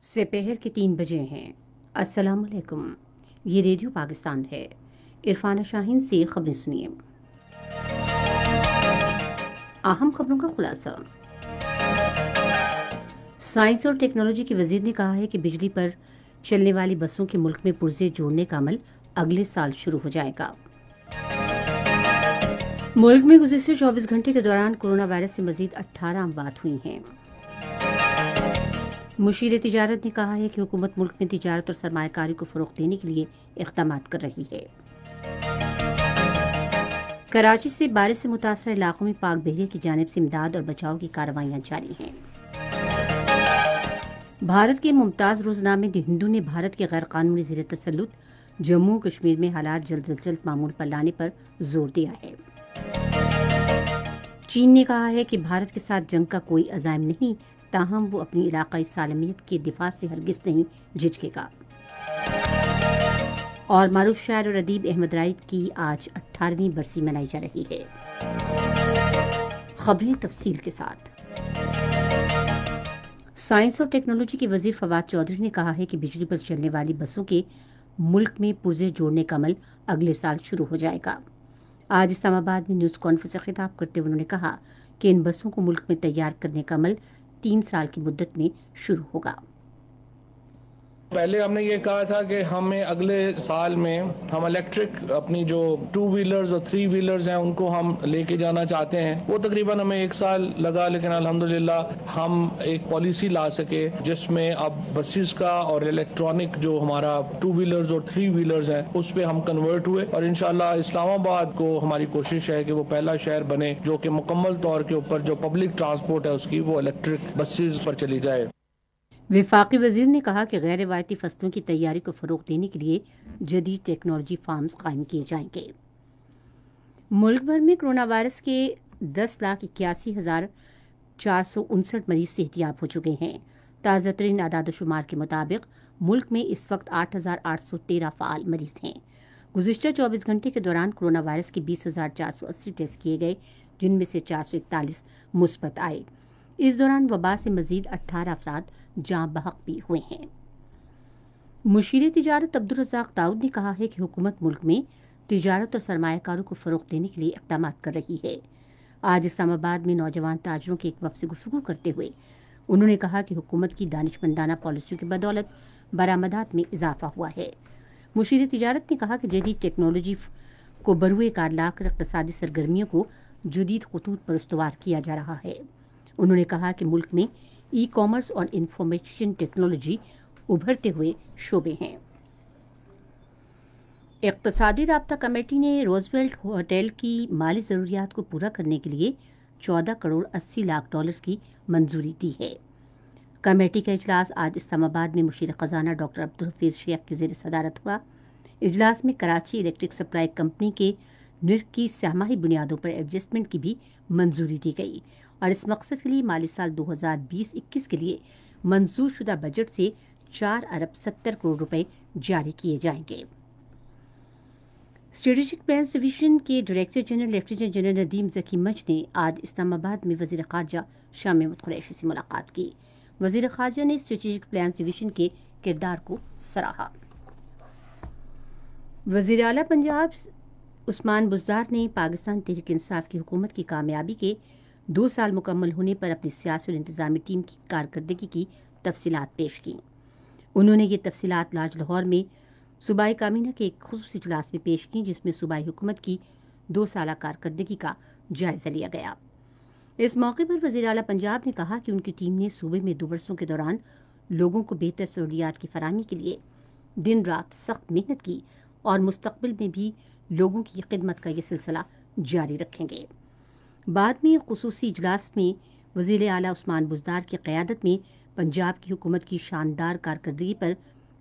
سپہر کے 3 بجے ہیں۔ السلام علیکم، یہ ریڈیو پاکستان ہے۔ عرفانہ شاہین سے خبریں سنیے۔ اہم خبروں کا خلاصہ۔ سائنس اور ٹیکنالوجی کے وزیر نے کہا ہے کہ بجلی پر چلنے والی بسوں کے ملک میں پرزے جوڑنے کا عمل اگلے سال شروع ہو جائے گا۔ ملک میں گزشتہ 24 گھنٹے کے دوران کورونا وائرس سے مزید 18 اموات ہوئی ہیں۔ مشیر تجارت نے کہا ہے کہ حکومت ملک میں تجارت اور سرمایہ کاری کو فروغ دینے کے لیے اقدامات کر رہی ہے۔ کراچی سے بارش سے متاثرہ علاقوں میں پاک بحریہ کی جانب سے امداد اور بچاؤ کی کارروائیاں جاری ہیں۔ بھارت کے ممتاز روزنامے دی ہندو نے بھارت کے غیر قانونی زیر تسلط جموں کشمیر میں حالات جلد از جلد معمول پر لانے پر زور دیا ہے۔ چین نے کہا ہے کہ بھارت کے ساتھ جنگ کا کوئی عزائم نہیں، تاہم وہ اپنی علاقائی سالمیت کے دفاع سے ہرگز نہیں جھجکے گا۔ اور معروف شاعر اور ادیب احمد رائد کی آج 18ویں برسی منائی جا رہی ہے۔ خبریں تفصیل کے ساتھ۔ سائنس اور ٹیکنالوجی کے وزیر فواد چودھری نے کہا ہے کہ بجلی پر چلنے والی بسوں کے ملک میں پرزے جوڑنے کا عمل اگلے سال شروع ہو جائے گا۔ آج اسلام آباد میں نیوز کانفرنس سے خطاب کرتے ہوئے انہوں نے کہا کہ ان بسوں کو ملک میں تیار کرنے کا عمل 3 سال کی مدت میں شروع ہوگا۔ پہلے ہم نے یہ کہا تھا کہ ہمیں اگلے سال میں ہم الیکٹرک اپنی جو 2 ویلرز اور 3 ویلرز ہیں ان کو ہم لے کے جانا چاہتے ہیں۔ وہ تقریباً ہمیں 1 سال لگا، لیکن الحمدللہ ہم ایک پالیسی لا سکے جس میں اب بسیز کا اور الیکٹرانک جو ہمارا 2 ویلرز اور 3 ویلرز ہیں اس پہ ہم کنورٹ ہوئے، اور انشاءاللہ اسلام آباد کو ہماری کوشش ہے کہ وہ پہلا شہر بنے جو کہ مکمل طور کے اوپر جو پبلک ٹرانسپورٹ ہے اس کی وہ الیکٹرک بسیز پر چلی جائے۔ وفاقی وزیر نے کہا کہ غیر روایتی فصلوں کی تیاری کو فروغ دینے کے لیے جدید ٹیکنالوجی فارمز قائم کیے جائیں گے۔ ملک بھر میں کورونا وائرس کے 10,81,459 مریض صحتیاب ہو چکے ہیں۔ تازہ ترین اعداد و شمار کے مطابق ملک میں اس وقت 8,813 فعال مریض ہیں۔ گزشتہ 24 گھنٹے کے دوران کورونا وائرس کے 20,480 ٹیسٹ کیے گئے، جن میں سے 441 مثبت آئے۔ اس دوران وبا سے مزید 18 افراد جاں بحق بھی ہوئے ہیں۔ مشیر تجارت عبدالرزاق داؤد نے کہا ہے کہ حکومت ملک میں تجارت اور سرمایہ کاروں کو فروغ دینے کے لیے اقدامات کر رہی ہے۔ آج اسلام آباد میں نوجوان تاجروں کے ایک وفد سے گفتگو کرتے ہوئے انہوں نے کہا کہ حکومت کی دانشمندانہ پالیسیوں کی بدولت برآمدات میں اضافہ ہوا ہے۔ مشیر تجارت نے کہا کہ جدید ٹیکنالوجی کو بروئے کار لا کر اقتصادی سرگرمیوں کو جدید خطوط پر استوار کیا جا رہا ہے۔ انہوں نے کہا کہ ملک میں ای کامرس اور انفارمیشن ٹیکنالوجی ابھرتے ہوئے شعبے ہیں۔ اقتصادی رابطہ کمیٹی نے روزویلٹ ہوٹل کی مالی ضروریات کو پورا کرنے کے لیے $14.80 کی منظوری دی ہے۔ کمیٹی کا اجلاس آج اسلام آباد میں مشیر خزانہ ڈاکٹر عبدالحفیظ شیخ کی زیر صدارت ہوا۔ اجلاس میں کراچی الیکٹرک سپلائی کمپنی کے نرخ کی سہ ماہی بنیادوں پر ایڈجسٹمنٹ کی بھی منظوری دی گئی، اور اس مقصد کے لیے مالی سال 2020-21 کے لیے منظور شدہ بجٹ سے 4.70 ارب روپے جاری کیے جائیں گے۔ اسٹریٹجک پلانز ڈویژن کے director general lieutenant general Nadeem Zaki مچ نے آج اسلام آباد میں وزیر خارجہ شاہ محمود قریشی سے ملاقات کی۔ وزیر خارجہ نے اسٹریٹجک پلانز ڈویژن کے کردار کو سراہا۔ وزیر اعلیٰ پنجاب عثمان بزدار نے پاکستان تحریک انصاف کی حکومت کی کامیابی کے 2 سال مکمل ہونے پر اپنی سیاسی اور انتظامی ٹیم کی کارکردگی کی تفصیلات پیش کیں۔ انہوں نے یہ تفصیلات لاج لاہور میں صوبائی کابینہ کے ایک خصوصی اجلاس میں پیش کیں، جس میں صوبائی حکومت کی 2 سالہ کارکردگی کا جائزہ لیا گیا۔ اس موقع پر وزیر اعلیٰ پنجاب نے کہا کہ ان کی ٹیم نے صوبے میں 2 برسوں کے دوران لوگوں کو بہتر سہولیات کی فراہمی کے لیے دن رات سخت محنت کی، اور مستقبل میں بھی لوگوں کی خدمت کا یہ سلسلہ جاری رکھیں گے۔ بعد میں خصوصی اجلاس میں وزیر اعلیٰ عثمان بزدار کی قیادت میں پنجاب کی حکومت کی شاندار کارکردگی پر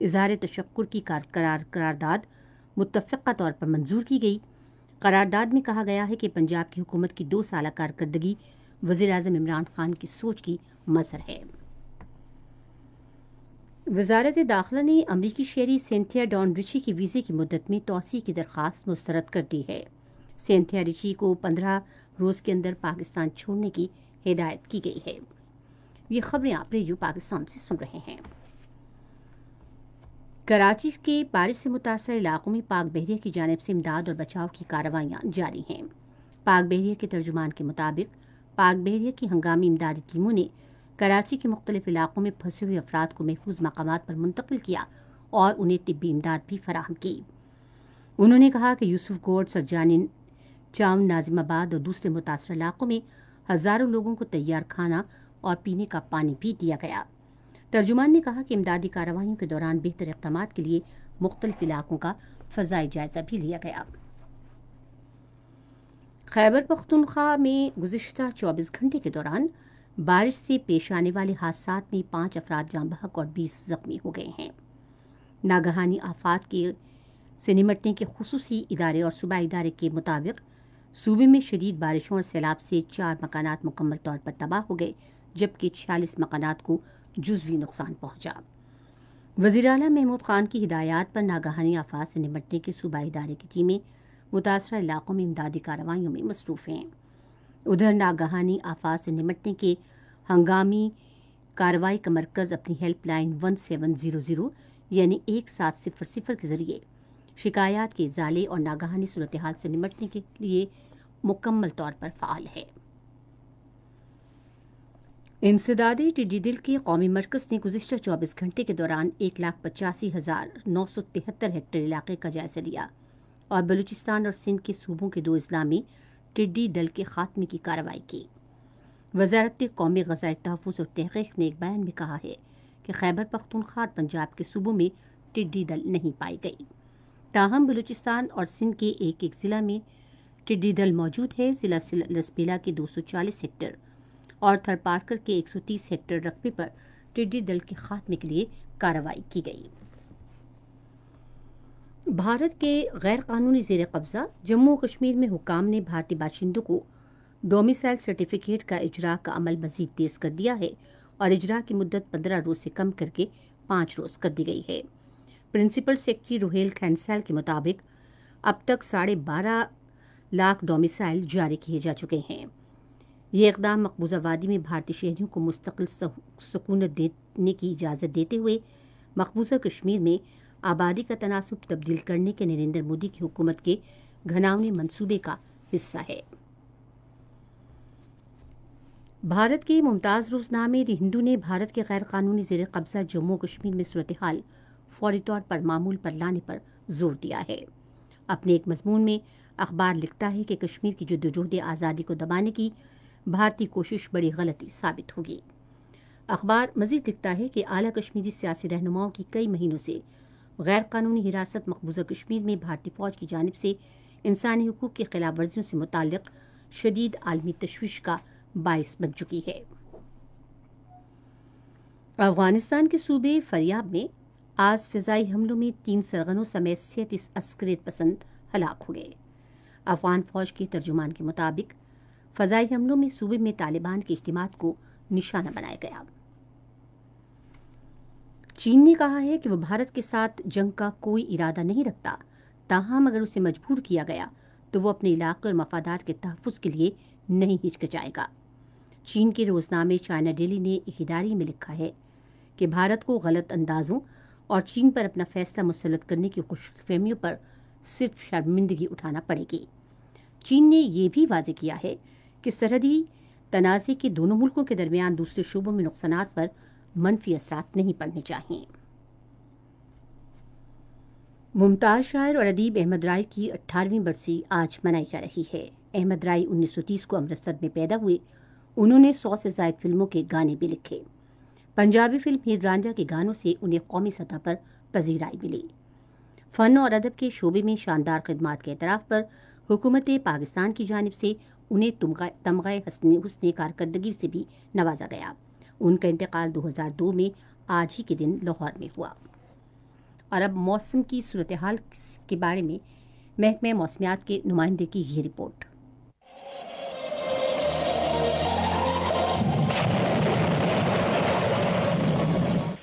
اظہار تشکر کی قرارداد متفقہ طور پر منظور کی گئی۔ قرارداد میں کہا گیا ہے کہ پنجاب کی حکومت کی 2 سالہ کارکردگی وزیر اعظم عمران خان کی سوچ کی مظہر ہے۔ وزارت داخلہ نے امریکی شہری سینتھیا ڈان ریچی کی ویزے کی مدت میں توسیع کی درخواست مسترد کر دی ہے۔ سینتھیا ریچی کو 15 روز کے اندر پاکستان چھوڑنے کی ہدایت کی گئی ہے۔ یہ خبریں آپ ریڈیو پاکستان سے سن رہے ہیں۔ کراچی کے بارش سے متاثرہ علاقوں میں پاک بحریہ کی جانب سے امداد اور بچاؤ کی کارروائیاں جاری ہیں۔ پاک بحریہ کے ترجمان کے مطابق پاک بحریہ کی ہنگامی امدادی ٹیموں نے کراچی کے مختلف علاقوں میں پھنسے ہوئے افراد کو محفوظ مقامات پر منتقل کیا اور انہیں طبی امداد بھی فراہم کی۔ انہوں نے کہا کہ یوسف گوڑ، سرجانی چاون، ناظم آباد اور دوسرے متاثرہ علاقوں میں ہزاروں لوگوں کو تیار کھانا اور پینے کا پانی بھی دیا گیا۔ ترجمان نے کہا کہ امدادی کارروائیوں کے دوران بہتر اقدامات کے لیے مختلف علاقوں کا فضائی جائزہ بھی لیا گیا۔ خیبر پختونخوا میں گزشتہ 24 گھنٹے کے دوران بارش سے پیش آنے والے حادثات میں 5 افراد جاں بحق اور 20 زخمی ہو گئے ہیں۔ ناگہانی آفات سے نمٹنے کے خصوصی ادارے اور صوبائی ادارے کے مطابق صوبے میں شدید بارشوں اور سیلاب سے 4 مکانات مکمل طور پر تباہ ہو گئے، جبکہ 46 مکانات کو جزوی نقصان پہنچا۔ وزیر اعلیٰ محمود خان کی ہدایات پر ناگہانی آفات سے نمٹنے کے صوبائی ادارے کی ٹیمیں متاثرہ علاقوں میں امدادی کارروائیوں میں مصروف ہیں۔ ادھر ناگہانی آفات سے نمٹنے کے ہنگامی کارروائی کا مرکز اپنی ہیلپ لائن 1700 یعنی 1700 کے ذریعے شکایات کے ازالے اور ناگہانی صورتحال سے نمٹنے کے لیے مکمل طور پر فعال ہے۔ انسدادی ٹڈی دل کے قومی مرکز نے گزشتہ 24 گھنٹے کے دوران 1,85,973 ہیکٹر علاقے کا جائزہ لیا اور بلوچستان اور سندھ کے صوبوں کے 2 اضلاع میں ٹڈی دل کے خاتمے کی کارروائی کی۔ وزارت قومی غذائی تحفظ اور تحقیق نے ایک بیان میں کہا ہے کہ خیبر پختونخوا اور پنجاب کے صوبوں میں ٹڈی دل نہیں پائی گئی، تاہم بلوچستان اور سندھ کے ایک ضلع میں ٹڈی دل موجود ہے۔ ضلع لسبیلا کے 240 ہیکٹر اور تھرپارکر کے 130 ہیکٹر رقبے پر ٹڈی دل کے خاتمے کے لیے کارروائی کی گئی۔ بھارت کے غیر قانونی زیر قبضہ جموں و کشمیر میں حکام نے بھارتی باشندوں کو ڈومیسائل سرٹیفکیٹ کا اجراء کا عمل مزید تیز کر دیا ہے اور اجراء کی مدت 15 روز سے کم کر کے 5 روز کر دی گئی ہے۔ پرنسپل سیکرٹری روہیل کھنسال کے مطابق اب تک 12.5 لاکھ ڈومیسائل جاری کیے جا چکے ہیں۔ یہ اقدام مقبوضہ وادی میں بھارتی شہریوں کو مستقل سکونت دینے کی اجازت دیتے ہوئے مقبوضہ کشمیر میں آبادی کا تناسب تبدیل کرنے کے نریندر مودی کی حکومت کے گھناؤنے منصوبے کا حصہ ہے۔ بھارت کے ممتاز روزنامے دی ہندو نے بھارت کے غیر قانونی زیر قبضہ جموں و کشمیر میں صورتحال فوری طور پر معمول پر لانے پر زور دیا ہے۔ اپنے ایک مضمون میں اخبار لکھتا ہے کہ کشمیر کی جدوجہد آزادی کو دبانے کی بھارتی کوشش بڑی غلطی ثابت ہوگی۔ اخبار مزید لکھتا ہے کہ اعلیٰ کشمیری سیاسی رہنماؤں کی کئی مہینوں سے غیر قانونی حراست مقبوضہ کشمیر میں بھارتی فوج کی جانب سے انسانی حقوق کی خلاف ورزیوں سے متعلق شدید عالمی تشویش کا باعث بن چکی ہے۔ افغانستان کے صوبے فریاب میں آج فضائی حملوں میں 3 سرغنوں سمیت 37 عسکریت پسند ہلاک ہو گئے۔ افغان فوج کے ترجمان کے مطابق فضائی حملوں میں صوبے میں طالبان کے اجتماعات کو نشانہ بنایا گیا۔ چین نے کہا ہے کہ وہ بھارت کے ساتھ جنگ کا کوئی ارادہ نہیں رکھتا، تاہم اگر اسے مجبور کیا گیا تو وہ اپنے علاقے اور مفادات کے تحفظ کے لیے نہیں ہچکچائے گا۔ چین کے روزنامے چائنا ڈیلی نے ایک ادارے میں لکھا ہے کہ بھارت کو غلط اندازوں اور چین پر اپنا فیصلہ مسلط کرنے کی خوش فہمیوں پر صرف شرمندگی اٹھانا پڑے گی۔ چین نے یہ بھی واضح کیا ہے کہ سرحدی تنازع کے دونوں ملکوں کے درمیان دوسرے شعبوں میں نقصانات پر منفی اثرات نہیں پڑنے چاہئیں۔ ممتاز شاعر اور ادیب احمد رائے کی 18ویں برسی آج منائی جا رہی ہے۔ احمد رائے 1930 کو امرتسر میں پیدا ہوئے۔ انہوں نے 100 سے زائد فلموں کے گانے بھی لکھے۔ پنجابی فلم ہیر رانجھا کے گانوں سے انہیں قومی سطح پر پذیرائی ملی۔ فن اور ادب کے شعبے میں شاندار خدمات کے اعتراف پر حکومت پاکستان کی جانب سے انہیں تمغہ حسن کارکردگی سے بھی نوازا گیا۔ ان کا انتقال 2002 میں آج ہی کے دن لاہور میں ہوا۔ اور اب موسم کی صورتحال کے بارے میں محکمہ موسمیات کے نمائندے کی یہ رپورٹ۔